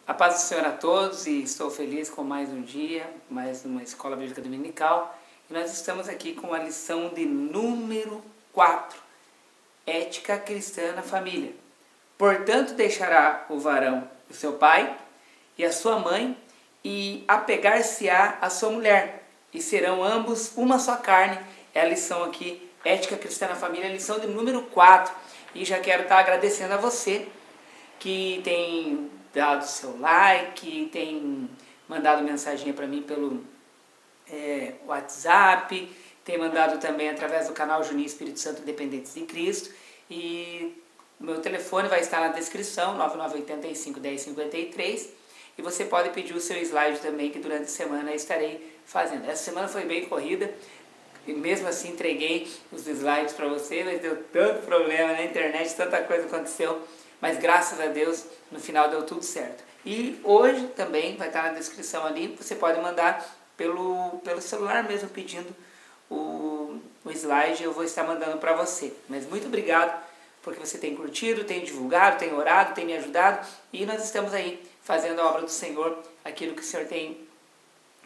A paz do Senhor a todos, e estou feliz com mais um dia, mais uma escola bíblica dominical. E nós estamos aqui com a lição de número 4, ética cristã na família. Portanto, deixará o varão o seu pai e a sua mãe, e apegar-se-á a sua mulher, e serão ambos uma só carne. É a lição aqui, ética cristã na família, lição de número 4. E já quero estar agradecendo a você que tem dado seu like, tem mandado mensagem para mim pelo WhatsApp, tem mandado também através do canal Juninho Espírito Santo Dependentes de Cristo. E meu telefone vai estar na descrição, 9985-1053, e você pode pedir o seu slide também, que durante a semana eu estarei fazendo. Essa semana foi bem corrida, e mesmo assim entreguei os slides para você, mas deu tanto problema na internet, tanta coisa aconteceu, mas graças a Deus no final deu tudo certo. E hoje também vai estar na descrição ali, você pode mandar pelo celular mesmo pedindo o slide, eu vou estar mandando para você. Mas muito obrigado porque você tem curtido, tem divulgado, tem orado, tem me ajudado, e nós estamos aí fazendo a obra do Senhor, aquilo que o Senhor tem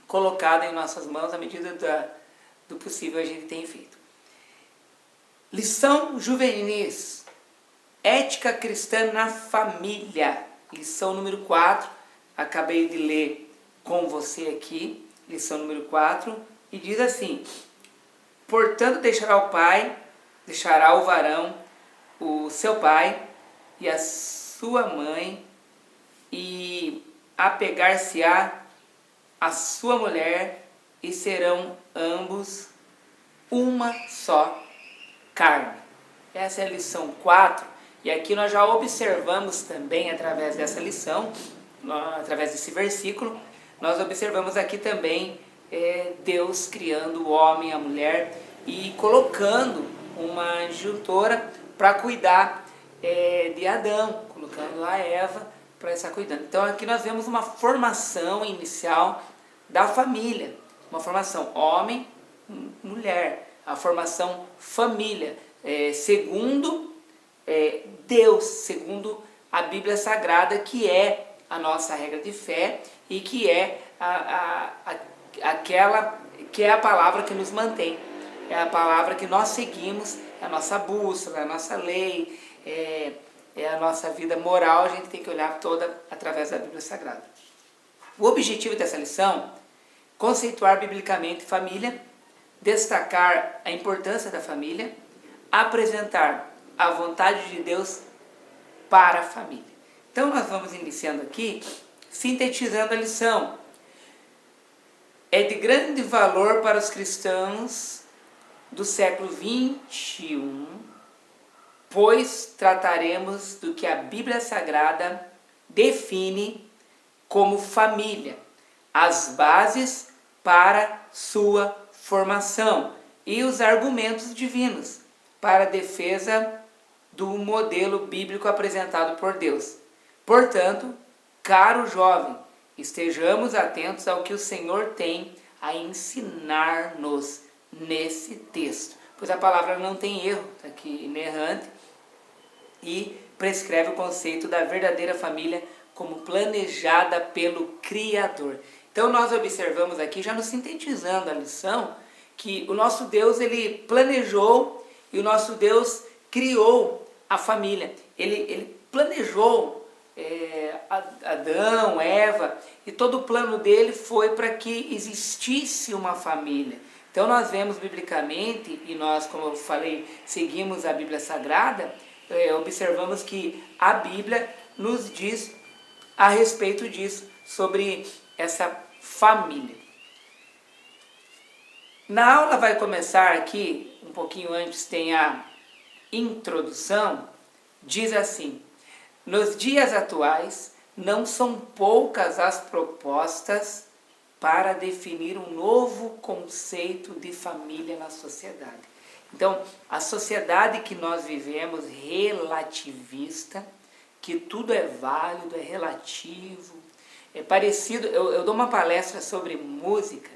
colocado em nossas mãos, à medida do possível a gente tem feito. Lição juvenis, ética cristã na família, lição número 4, acabei de ler com você aqui, lição número 4, e diz assim: portanto deixará o varão o seu pai e a sua mãe, e apegar-se-á a sua mulher, e serão ambos uma só carne. Essa é a lição 4, e aqui nós já observamos também através dessa lição, através desse versículo, nós observamos aqui também Deus criando o homem e a mulher e colocando uma juntora para cuidar de Adão, colocando a Eva para estar cuidando. Então aqui nós vemos uma formação inicial da família, uma formação homem, mulher, a formação família, segundo Deus, segundo a Bíblia Sagrada, que é a nossa regra de fé e que é aquela que é a palavra que nos mantém, é a palavra que nós seguimos, é a nossa bússola, é a nossa lei, é a nossa vida moral. A gente tem que olhar toda através da Bíblia Sagrada. O objetivo dessa lição: conceituar biblicamente família, destacar a importância da família, apresentar a vontade de Deus para a família. Então nós vamos iniciando aqui, sintetizando a lição. É de grande valor para os cristãos do século 21, pois trataremos do que a Bíblia Sagrada define como família, as bases para sua formação e os argumentos divinos para a defesa do modelo bíblico apresentado por Deus. Portanto, caro jovem, estejamos atentos ao que o Senhor tem a ensinar-nos nesse texto, pois a palavra não tem erro, está aqui inerrante, e prescreve o conceito da verdadeira família como planejada pelo Criador. Então nós observamos aqui, já nos sintetizando a lição, que o nosso Deus, ele planejou, e o nosso Deus criou a família. Ele planejou Adão, Eva, e todo o plano dele foi para que existisse uma família. Então nós vemos biblicamente, e nós, como eu falei, seguimos a Bíblia Sagrada, observamos que a Bíblia nos diz a respeito disso, sobre essa família. Na aula vai começar aqui, um pouquinho antes tem a introdução, diz assim: nos dias atuais não são poucas as propostas para definir um novo conceito de família na sociedade. Então, a sociedade que nós vivemos, relativista, que tudo é válido, é relativo, é parecido. Eu dou uma palestra sobre música,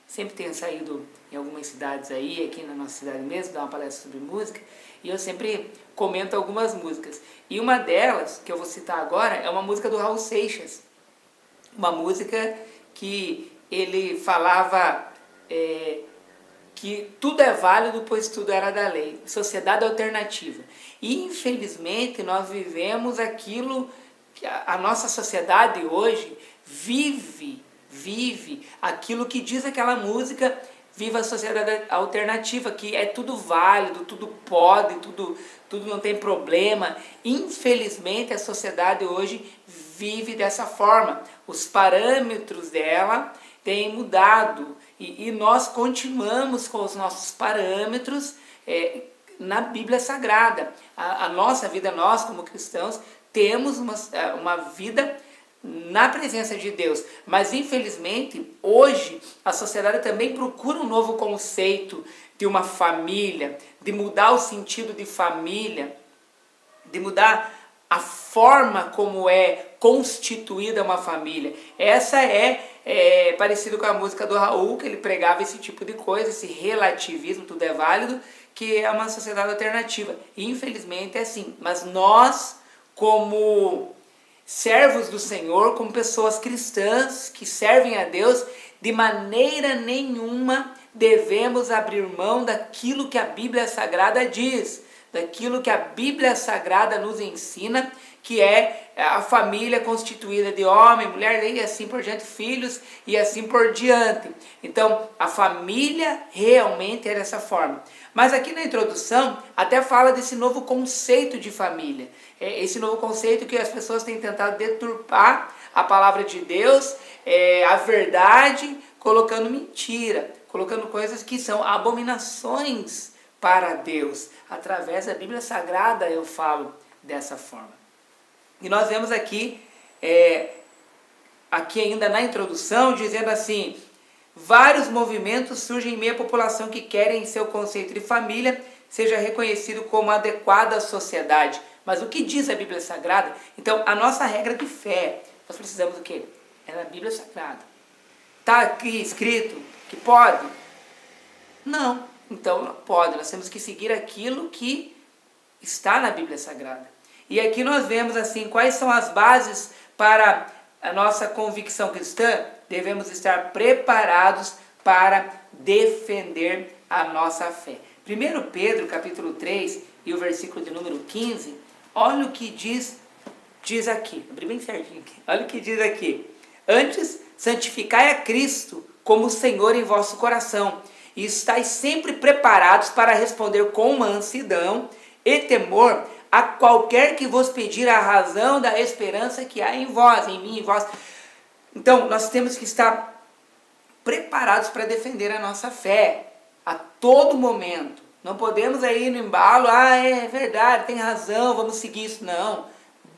sempre tenho saído em algumas cidades aí, aqui na nossa cidade mesmo, dar uma palestra sobre música, e eu sempre comento algumas músicas. E uma delas, que eu vou citar agora, é uma música do Raul Seixas, uma música que ele falava que tudo é válido, pois tudo era da lei. Sociedade alternativa. E, infelizmente, nós vivemos aquilo que a nossa sociedade hoje vive aquilo que diz aquela música, viva a sociedade alternativa, que é tudo válido, tudo pode, tudo não tem problema. Infelizmente, a sociedade hoje vive dessa forma. Os parâmetros dela têm mudado e nós continuamos com os nossos parâmetros na Bíblia Sagrada. A nossa vida, nós como cristãos, temos uma vida na presença de Deus, mas infelizmente hoje a sociedade também procura um novo conceito de uma família, de mudar o sentido de família, de mudar a forma como é constituída uma família. Essa é parecido com a música do Raul, que ele pregava esse tipo de coisa, esse relativismo, tudo é válido, que é uma sociedade alternativa. E, infelizmente é assim, mas nós, como servos do Senhor, como pessoas cristãs que servem a Deus, de maneira nenhuma devemos abrir mão daquilo que a Bíblia Sagrada diz, daquilo que a Bíblia Sagrada nos ensina, que é a família constituída de homem, mulher e assim por diante, filhos e assim por diante. Então, a família realmente é dessa forma. Mas aqui na introdução, até fala desse novo conceito de família. Esse novo conceito que as pessoas têm tentado deturpar a palavra de Deus, a verdade, colocando mentira, colocando coisas que são abominações para Deus. Através da Bíblia Sagrada eu falo dessa forma. E nós vemos aqui ainda na introdução, dizendo assim: vários movimentos surgem em meio à população que querem seu conceito de família seja reconhecido como adequado à sociedade. Mas o que diz a Bíblia Sagrada? Então, a nossa regra de fé, nós precisamos do quê? É na Bíblia Sagrada. Está aqui escrito que pode? Não. Então, não pode. Nós temos que seguir aquilo que está na Bíblia Sagrada. E aqui nós vemos assim, quais são as bases para a nossa convicção cristã? Devemos estar preparados para defender a nossa fé. 1 Pedro, capítulo 3, e o versículo de número 15, olha o que diz aqui. Abri bem certinho aqui. Olha o que diz aqui. Antes, santificai a Cristo como Senhor em vosso coração, e estáis sempre preparados para responder com mansidão e temor a qualquer que vos pedir a razão da esperança que há em vós, em mim, em vós. Então, nós temos que estar preparados para defender a nossa fé a todo momento. Não podemos aí no embalo, é verdade, tem razão, vamos seguir isso. Não.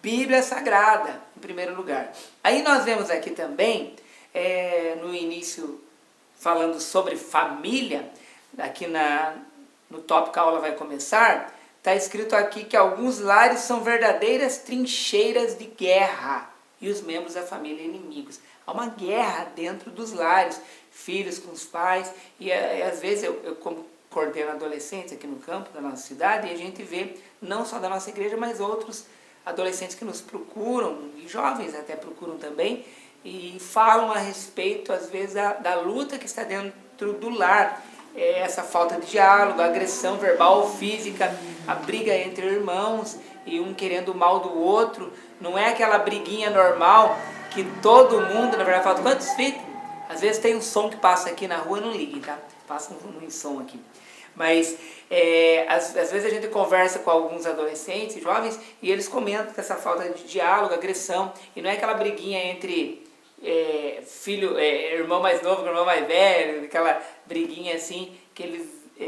Bíblia Sagrada, em primeiro lugar. Aí nós vemos aqui também, no início, falando sobre família, aqui no tópico a aula vai começar, está escrito aqui que alguns lares são verdadeiras trincheiras de guerra e os membros da família inimigos. Há uma guerra dentro dos lares, filhos com os pais, e às vezes eu como coordeno adolescentes aqui no campo da nossa cidade, e a gente vê, não só da nossa igreja, mas outros adolescentes que nos procuram, e jovens até procuram também, e falam a respeito, às vezes, da luta que está dentro do lar. Essa falta de diálogo, a agressão verbal ou física, a briga entre irmãos e um querendo o mal do outro. Não é aquela briguinha normal que todo mundo, na verdade, fala: quantos filhos? Às vezes tem um som que passa aqui na rua, não liguem, tá? Passa um som aqui. Mas às vezes a gente conversa com alguns adolescentes, jovens, e eles comentam que essa falta de diálogo, agressão, e não é aquela briguinha entre irmão mais novo com irmão mais velho, aquela briguinha assim, que eles,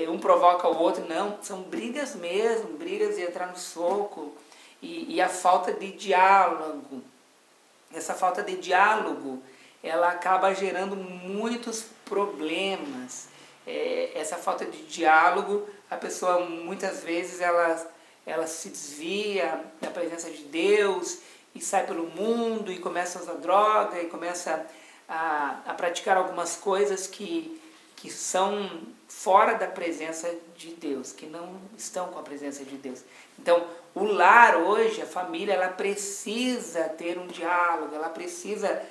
um provoca o outro. Não, são brigas mesmo, brigas de entrar no soco, e a falta de diálogo. Essa falta de diálogo, ela acaba gerando muitos problemas. Essa falta de diálogo, a pessoa muitas vezes ela se desvia da presença de Deus e sai pelo mundo e começa a usar droga e começa a praticar algumas coisas que são fora da presença de Deus, que não estão com a presença de Deus. Então, o lar hoje, a família, ela precisa ter um diálogo, ela precisa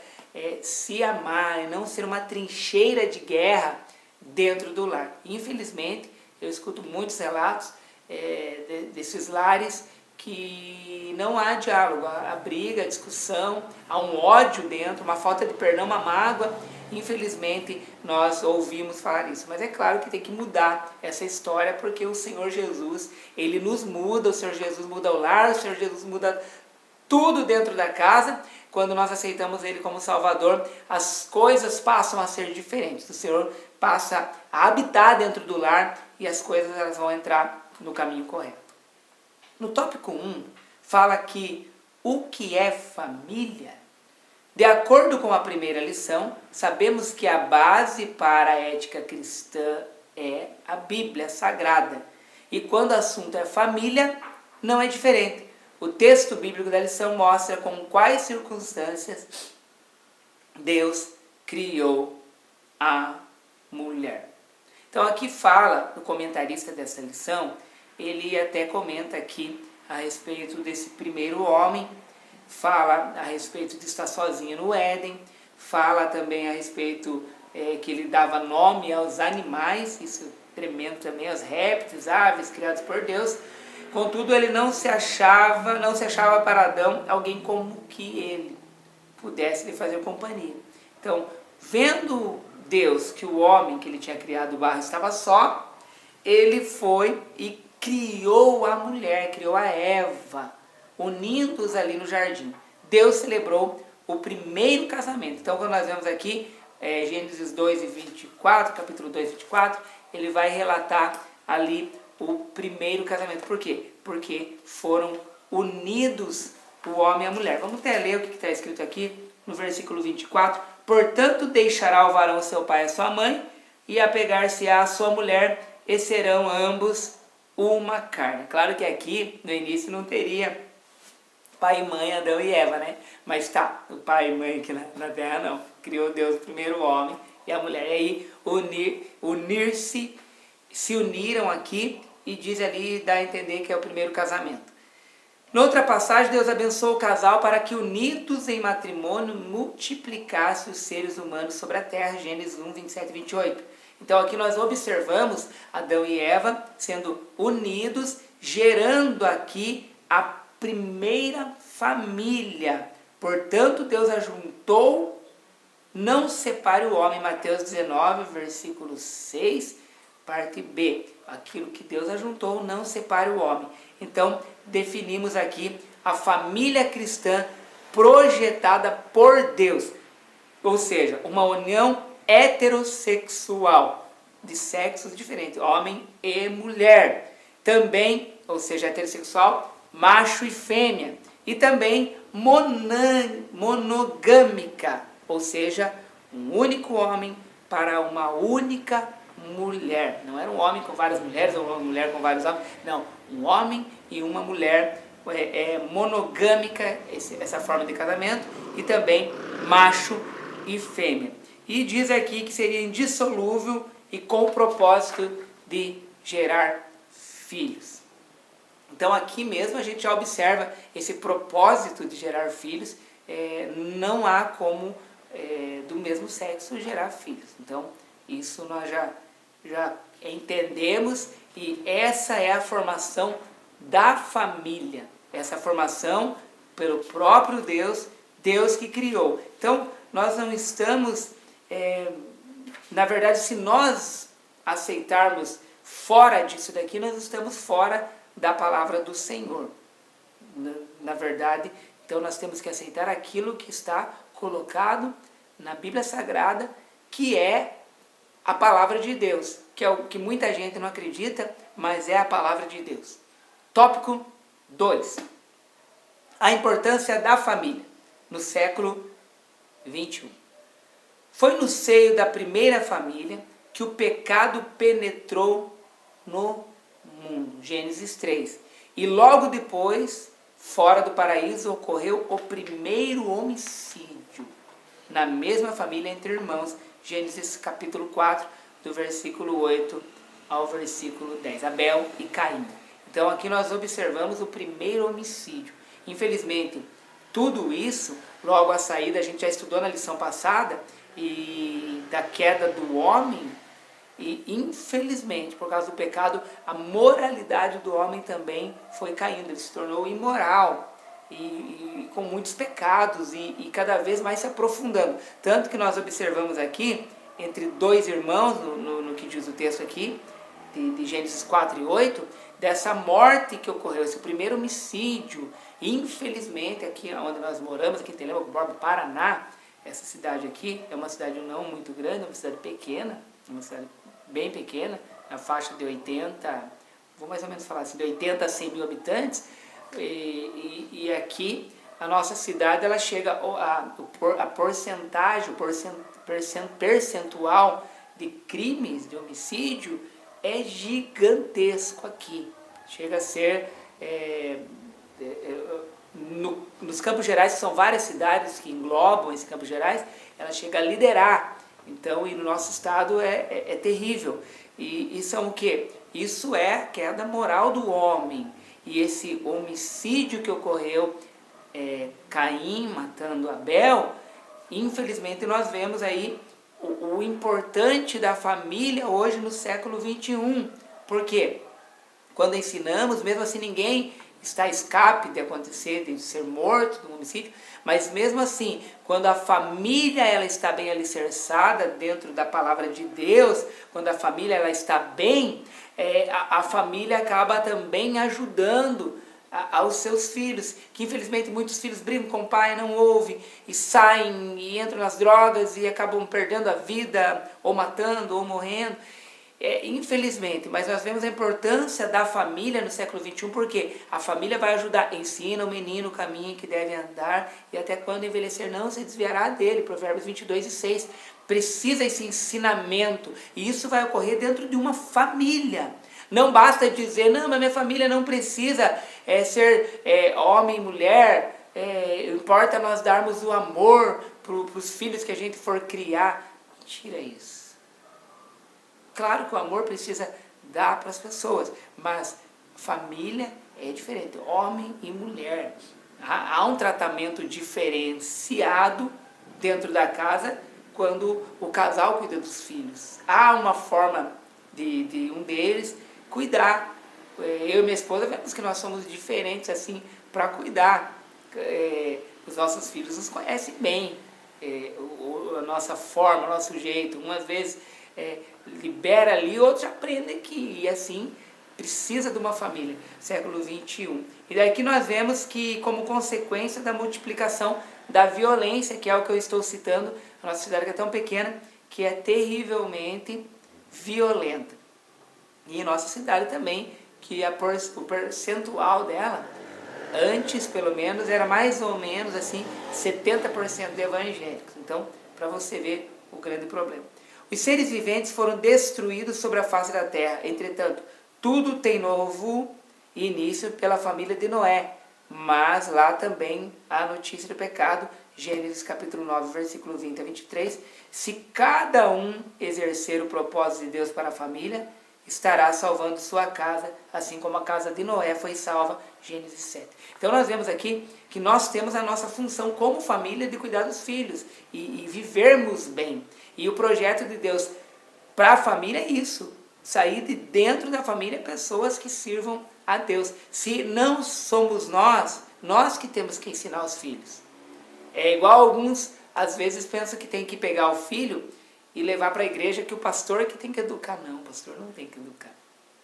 se amar e não ser uma trincheira de guerra dentro do lar. Infelizmente, eu escuto muitos relatos desses lares que não há diálogo, há briga, discussão, há um ódio dentro, uma falta de perdão, uma mágoa. Infelizmente, nós ouvimos falar isso. Mas é claro que tem que mudar essa história, porque o Senhor Jesus, Ele nos muda, o Senhor Jesus muda o lar, o Senhor Jesus muda tudo dentro da casa. Quando nós aceitamos Ele como Salvador, as coisas passam a ser diferentes. O Senhor passa a habitar dentro do lar e as coisas elas vão entrar no caminho correto. No tópico 1, fala que o que é família? De acordo com a primeira lição, sabemos que a base para a ética cristã é a Bíblia Sagrada. E quando o assunto é família, não é diferente. O texto bíblico da lição mostra com quais circunstâncias Deus criou a mulher. Então aqui fala, o comentarista dessa lição, ele até comenta aqui a respeito desse primeiro homem, fala a respeito de estar sozinho no Éden, fala também a respeito que ele dava nome aos animais, isso é tremendo também, aos répteis, aves criados por Deus. Contudo, ele não se achava para Adão alguém como que ele pudesse lhe fazer companhia. Então, vendo Deus que o homem que ele tinha criado do barro estava só, ele foi e criou a mulher, criou a Eva, unindo-os ali no jardim. Deus celebrou o primeiro casamento. Então, quando nós vemos aqui, Gênesis 2 e 24, capítulo 2 e 24, ele vai relatar ali o primeiro casamento. Por quê? Porque foram unidos o homem e a mulher. Vamos até ler o que está escrito aqui no versículo 24. Portanto, deixará o varão seu pai e sua mãe, e apegar-se-á à sua mulher, e serão ambos uma carne. Claro que aqui, no início, não teria pai e mãe, Adão e Eva, né? Mas tá, o pai e mãe aqui na terra não. Criou Deus o primeiro homem e a mulher. E aí, se uniram aqui, e diz ali, dá a entender que é o primeiro casamento. Noutra passagem, Deus abençoou o casal para que, unidos em matrimônio, multiplicasse os seres humanos sobre a terra. Gênesis 1, 27 e 28. Então aqui nós observamos Adão e Eva sendo unidos, gerando aqui a primeira família. Portanto, Deus ajuntou, não separe o homem. Mateus 19, versículo 6, parte B. Aquilo que Deus ajuntou, não separe o homem. Então, definimos aqui a família cristã projetada por Deus. Ou seja, uma união heterossexual, de sexos diferentes, homem e mulher. Também, ou seja, heterossexual, macho e fêmea. E também monogâmica, ou seja, um único homem para uma única mulher. Não era um homem com várias mulheres ou uma mulher com vários homens. Não, um homem e uma mulher, monogâmica, essa forma de casamento. E também macho e fêmea. E diz aqui que seria indissolúvel e com o propósito de gerar filhos. Então aqui mesmo a gente já observa esse propósito de gerar filhos. Não há como do mesmo sexo gerar filhos. Então isso nós já entendemos, e essa é a formação da família. Essa formação pelo próprio Deus, Deus que criou. Então nós não estamos... na verdade, se nós aceitarmos fora disso daqui, nós estamos fora da palavra do Senhor. Na verdade, então nós temos que aceitar aquilo que está colocado na Bíblia Sagrada, que é a palavra de Deus, que é o que muita gente não acredita, mas é a palavra de Deus. Tópico 2. A importância da família no século 21. Foi no seio da primeira família que o pecado penetrou no mundo. Gênesis 3. E logo depois, fora do paraíso, ocorreu o primeiro homicídio na mesma família entre irmãos. Gênesis capítulo 4, do versículo 8 ao versículo 10. Abel e Caim. Então aqui nós observamos o primeiro homicídio. Infelizmente, Tudo isso, logo à saída, a gente já estudou na lição passada, e da queda do homem, e infelizmente, por causa do pecado, a moralidade do homem também foi caindo, ele se tornou imoral, e com muitos pecados, e cada vez mais se aprofundando. Tanto que nós observamos aqui, entre dois irmãos, no que diz o texto aqui, de Gênesis 4 e 8, dessa morte que ocorreu, esse primeiro homicídio. Infelizmente, aqui onde nós moramos, aqui em Telemaco Borba, Paraná, essa cidade aqui é uma cidade não muito grande, é uma cidade pequena, uma cidade bem pequena, na faixa de 80, vou mais ou menos falar assim, de 80 a 100 mil habitantes, e aqui a nossa cidade, ela chega a porcentagem, o percentual de crimes, de homicídio, é gigantesco aqui. Chega a ser, nos Campos Gerais, que são várias cidades que englobam esse Campos Gerais, ela chega a liderar. Então, e no nosso estado é terrível. E isso é o quê? Isso é a queda moral do homem. E esse homicídio que ocorreu, Caim matando Abel, infelizmente nós vemos aí o importante da família hoje no século 21. Por quê? Quando ensinamos, mesmo assim ninguém está a escape de acontecer, de ser morto de um homicídio, mas mesmo assim, quando a família ela está bem alicerçada dentro da palavra de Deus, quando a família ela está bem, a família acaba também ajudando aos seus filhos, que infelizmente muitos filhos brigam com o pai, não ouvem, e saem e entram nas drogas e acabam perdendo a vida, ou matando, ou morrendo. Infelizmente, mas nós vemos a importância da família no século XXI, porque a família vai ajudar, ensina o menino o caminho que deve andar, e até quando envelhecer não se desviará dele, Provérbios 22:6. Precisa esse ensinamento, e isso vai ocorrer dentro de uma família. Não basta dizer, não, mas minha família não precisa ser homem e mulher, importa nós darmos o amor para os filhos que a gente for criar. Tira isso. Claro que o amor precisa dar para as pessoas, mas família é diferente, homem e mulher. Há um tratamento diferenciado dentro da casa quando o casal cuida dos filhos. Há uma forma de um deles cuidar. Eu e minha esposa vemos que nós somos diferentes assim para cuidar. Os nossos filhos nos conhecem bem, a nossa forma, o nosso jeito. Umas vezes libera ali, outros aprendem que, e assim precisa de uma família. Século 21. E daqui nós vemos que, como consequência da multiplicação da violência, que é o que eu estou citando, a nossa cidade que é tão pequena, que é terrivelmente violenta. E em nossa cidade também, que o percentual dela, antes pelo menos, era mais ou menos assim, 70% de evangélicos. Então, para você ver o grande problema. Os seres viventes foram destruídos sobre a face da terra. Entretanto, tudo tem novo início pela família de Noé. Mas lá também há notícia do pecado. Gênesis capítulo 9, versículo 20 a 23. Se cada um exercer o propósito de Deus para a família, estará salvando sua casa, assim como a casa de Noé foi salva. Gênesis 7. Então nós vemos aqui que nós temos a nossa função como família de cuidar dos filhos e vivermos bem. E o projeto de Deus para a família é isso, sair de dentro da família pessoas que sirvam a Deus. Se não somos nós que temos que ensinar os filhos. É igual alguns às vezes pensam que tem que pegar o filho e levar para a igreja, que o pastor que tem que educar. Não, o pastor não tem que educar.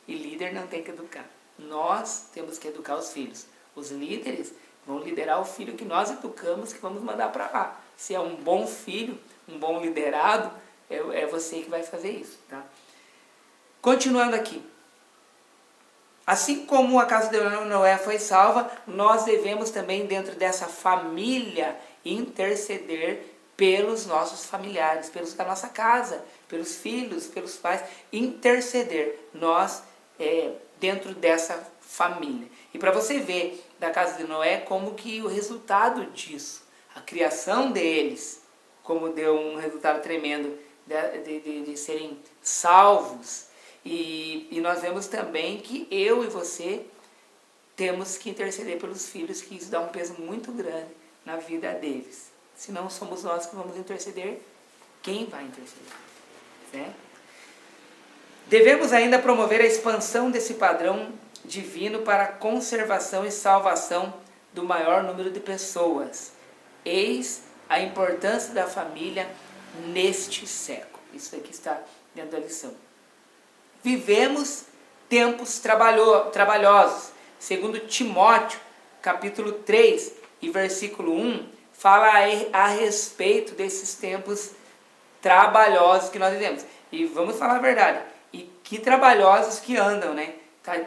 E líder não tem que educar. Nós temos que educar os filhos. Os líderes vão liderar o filho que nós educamos, que vamos mandar para lá. Se é um bom filho, um bom liderado, é você que vai fazer isso. Tá? Continuando aqui. Assim como a casa de Noé foi salva, nós devemos também, dentro dessa família, interceder pelos nossos familiares, pelos da nossa casa, pelos filhos, pelos pais, interceder nós dentro dessa família. E para você ver da casa de Noé como que o resultado disso, a criação deles, como deu um resultado tremendo de serem salvos. E nós vemos também que eu e você temos que interceder pelos filhos, que isso dá um peso muito grande na vida deles. Se não somos nós que vamos interceder, quem vai interceder? Né? Devemos ainda promover a expansão desse padrão divino para a conservação e salvação do maior número de pessoas. Eis a importância da família neste século. Isso aqui está dentro da lição. Vivemos tempos trabalhosos. Segundo Timóteo, capítulo 3 e versículo 1, fala a respeito desses tempos trabalhosos que nós vivemos. E vamos falar a verdade. E que trabalhosos que andam, né?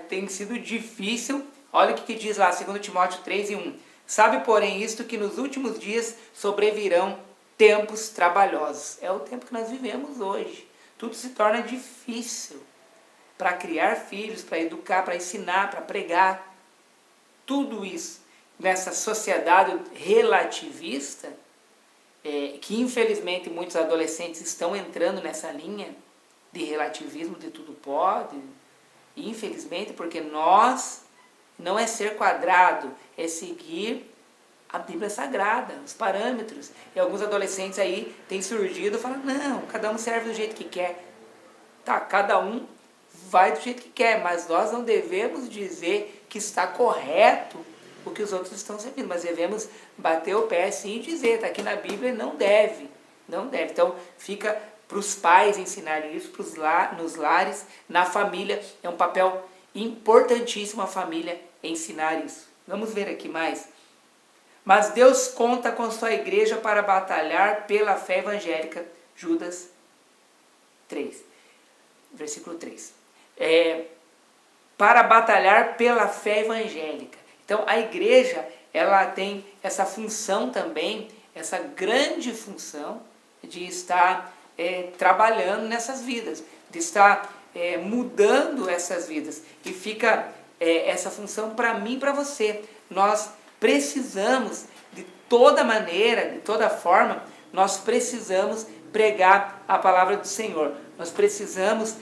Tem sido difícil. Olha o que diz lá, 2 Timóteo 3 e 1. Sabe, porém, isto que nos últimos dias sobrevirão tempos trabalhosos. É o tempo que nós vivemos hoje. Tudo se torna difícil para criar filhos, para educar, para ensinar, para pregar. Tudo isso nessa sociedade relativista, que infelizmente muitos adolescentes estão entrando nessa linha de relativismo, de tudo pode, infelizmente, porque nós não é ser quadrado, é seguir a Bíblia Sagrada, os parâmetros. E alguns adolescentes aí têm surgido e falam, não, cada um serve do jeito que quer. Tá, cada um vai do jeito que quer, mas nós não devemos dizer que está correto o que os outros estão servindo, mas devemos bater o pé sim e dizer, está aqui na Bíblia, não deve. Então fica para os pais ensinarem isso, nos lares, na família, é um papel importantíssimo a família ensinar isso. Vamos ver aqui mais. Mas Deus conta com sua igreja para batalhar pela fé evangélica. Judas 3, versículo 3. Para batalhar pela fé evangélica. Então a igreja, ela tem essa função também, essa grande função de estar trabalhando nessas vidas, de estar mudando essas vidas. E fica essa função para mim e para você. Nós precisamos, de toda maneira, de toda forma, nós precisamos pregar a palavra do Senhor. Nós precisamos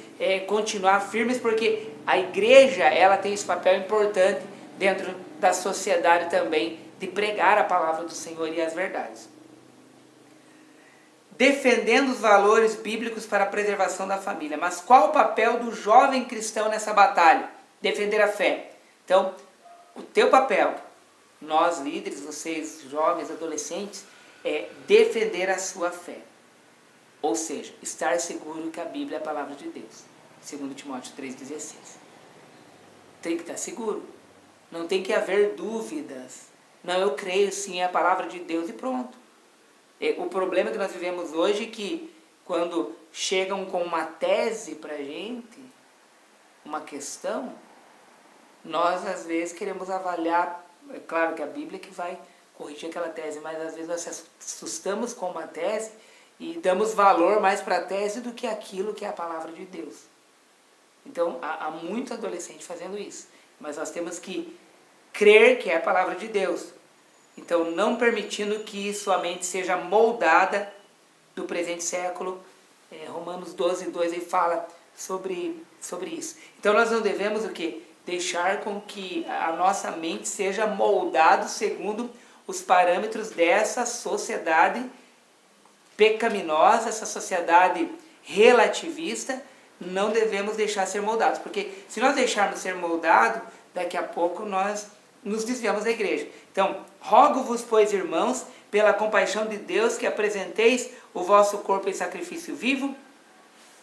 continuar firmes, porque a igreja, ela tem esse papel importante dentro da sociedade também, de pregar a palavra do Senhor e as verdades. Defendendo os valores bíblicos para a preservação da família. Mas qual o papel do jovem cristão nessa batalha? Defender a fé. Então, o teu papel, nós líderes, vocês jovens, adolescentes, é defender a sua fé. Ou seja, estar seguro que a Bíblia é a palavra de Deus. 2 Timóteo 3,16. Tem que estar seguro. Não tem que haver dúvidas. Não, eu creio sim, é a palavra de Deus e pronto. O problema que nós vivemos hoje é que quando chegam com uma tese para a gente, uma questão, nós às vezes queremos avaliar, é claro que a Bíblia que vai corrigir aquela tese, mas às vezes nós assustamos com uma tese e damos valor mais para a tese do que aquilo que é a palavra de Deus. Então há muito adolescente fazendo isso, mas nós temos que crer que é a palavra de Deus. Então, não permitindo que sua mente seja moldada do presente século. Romanos 12:2 ele fala sobre isso. Então, nós não devemos o quê? Deixar com que a nossa mente seja moldada segundo os parâmetros dessa sociedade pecaminosa, essa sociedade relativista. Não devemos deixar ser moldados, porque se nós deixarmos ser moldados, daqui a pouco nós nos desviamos da igreja. Então, rogo-vos, pois, irmãos, pela compaixão de Deus, que apresenteis o vosso corpo em sacrifício vivo,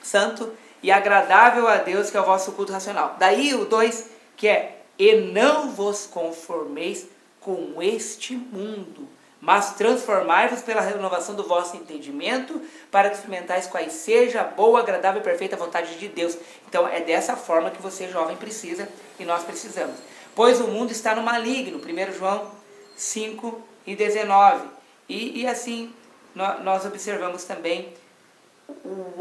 santo e agradável a Deus, que é o vosso culto racional. Daí o 2, que é, e não vos conformeis com este mundo, mas transformai-vos pela renovação do vosso entendimento, para que experimentais quais seja a boa, agradável e perfeita vontade de Deus. Então, é dessa forma que você, jovem, precisa e nós precisamos. Pois o mundo está no maligno, 1 João 5:19. E assim, nós observamos também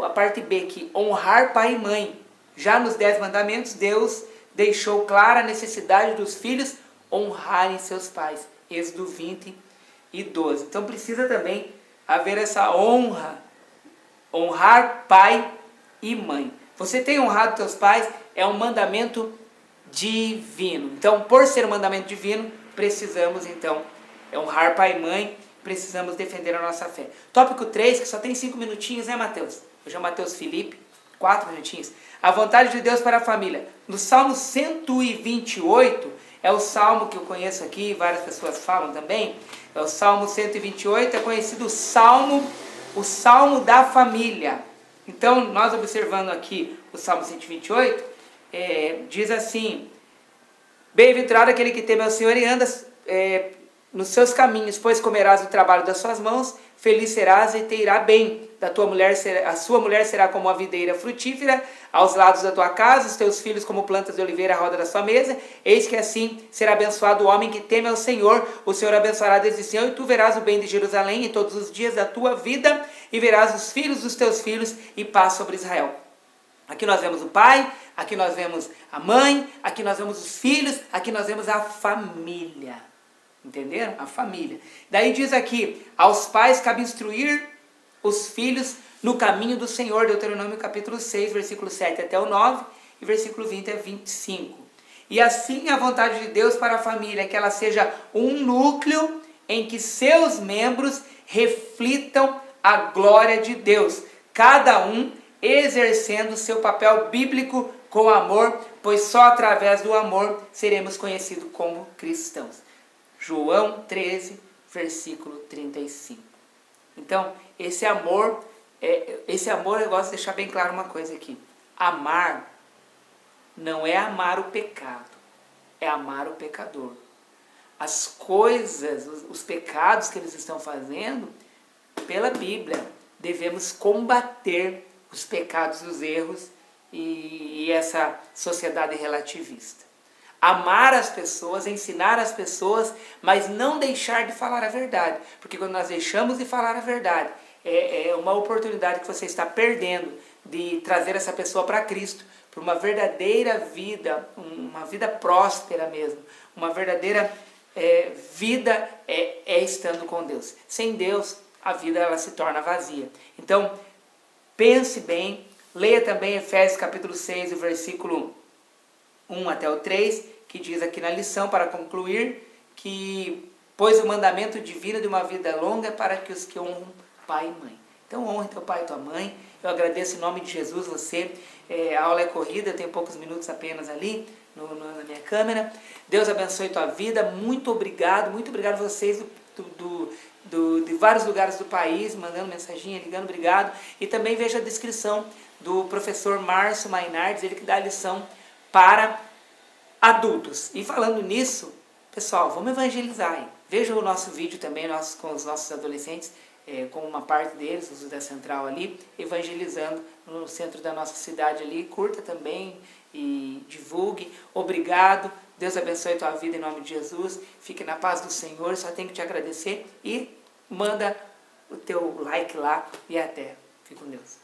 a parte B, que honrar pai e mãe. Já nos 10 mandamentos, Deus deixou clara a necessidade dos filhos honrarem seus pais. Êxodo 20:12. Então precisa também haver essa honra. Honrar pai e mãe. Você tem honrado teus pais, é um mandamento divino. Então, por ser um mandamento divino, precisamos então honrar pai e mãe, precisamos defender a nossa fé. Tópico 3, que só tem 5 minutinhos, né, Mateus? Hoje é o Mateus Felipe, 4 minutinhos. A vontade de Deus para a família. No Salmo 128, é o salmo que eu conheço aqui, várias pessoas falam também. É o Salmo 128, é conhecido o Salmo da família. Então, nós observando aqui o Salmo 128, diz assim: bem-aventurado aquele que teme ao Senhor e anda nos seus caminhos, pois comerás o trabalho das suas mãos, feliz serás e te irá bem. A sua mulher será como uma videira frutífera aos lados da tua casa, os teus filhos como plantas de oliveira à roda da sua mesa. Eis que assim será abençoado o homem que teme ao Senhor. O Senhor abençoará desde Sião, e tu verás o bem de Jerusalém em todos os dias da tua vida, e verás os filhos dos teus filhos, e paz sobre Israel. Aqui nós vemos o pai, aqui nós vemos a mãe, aqui nós vemos os filhos, aqui nós vemos a família. Entenderam? A família. Daí diz aqui: aos pais cabe instruir os filhos no caminho do Senhor. Deuteronômio capítulo 6, versículo 7 até o 9 e versículo 20 a 25. E assim a vontade de Deus para a família é que ela seja um núcleo em que seus membros reflitam a glória de Deus, cada um exercendo seu papel bíblico com amor, pois só através do amor seremos conhecidos como cristãos. João 13, versículo 35. Então, esse amor, eu gosto de deixar bem claro uma coisa aqui. Amar não é amar o pecado, é amar o pecador. As coisas, os pecados que eles estão fazendo, pela Bíblia, devemos combater os pecados e os erros e essa sociedade relativista. Amar as pessoas, ensinar as pessoas, mas não deixar de falar a verdade. Porque quando nós deixamos de falar a verdade, é uma oportunidade que você está perdendo de trazer essa pessoa para Cristo, para uma verdadeira vida, uma vida próspera mesmo. Uma verdadeira vida estando com Deus. Sem Deus, a vida ela se torna vazia. Então, pense bem, leia também Efésios capítulo 6, o versículo 1 até o 3, que diz aqui na lição, para concluir, que pois o mandamento divino de uma vida longa é para que os que honram pai e mãe. Então honre teu pai e tua mãe. Eu agradeço em nome de Jesus você. A aula é corrida, eu tenho poucos minutos apenas ali na minha câmera. Deus abençoe tua vida. Muito obrigado a vocês de vários lugares do país, mandando mensaginha, ligando, obrigado. E também veja a descrição do professor Márcio Mainardes, ele que dá a lição para adultos. E falando nisso, pessoal, vamos evangelizar aí. Veja o nosso vídeo também com os nossos adolescentes, com uma parte deles, os da Central ali, evangelizando no centro da nossa cidade ali. Curta também e divulgue. Obrigado. Deus abençoe a tua vida em nome de Jesus. Fique na paz do Senhor. Só tenho que te agradecer e manda o teu like lá e até. Fique com Deus.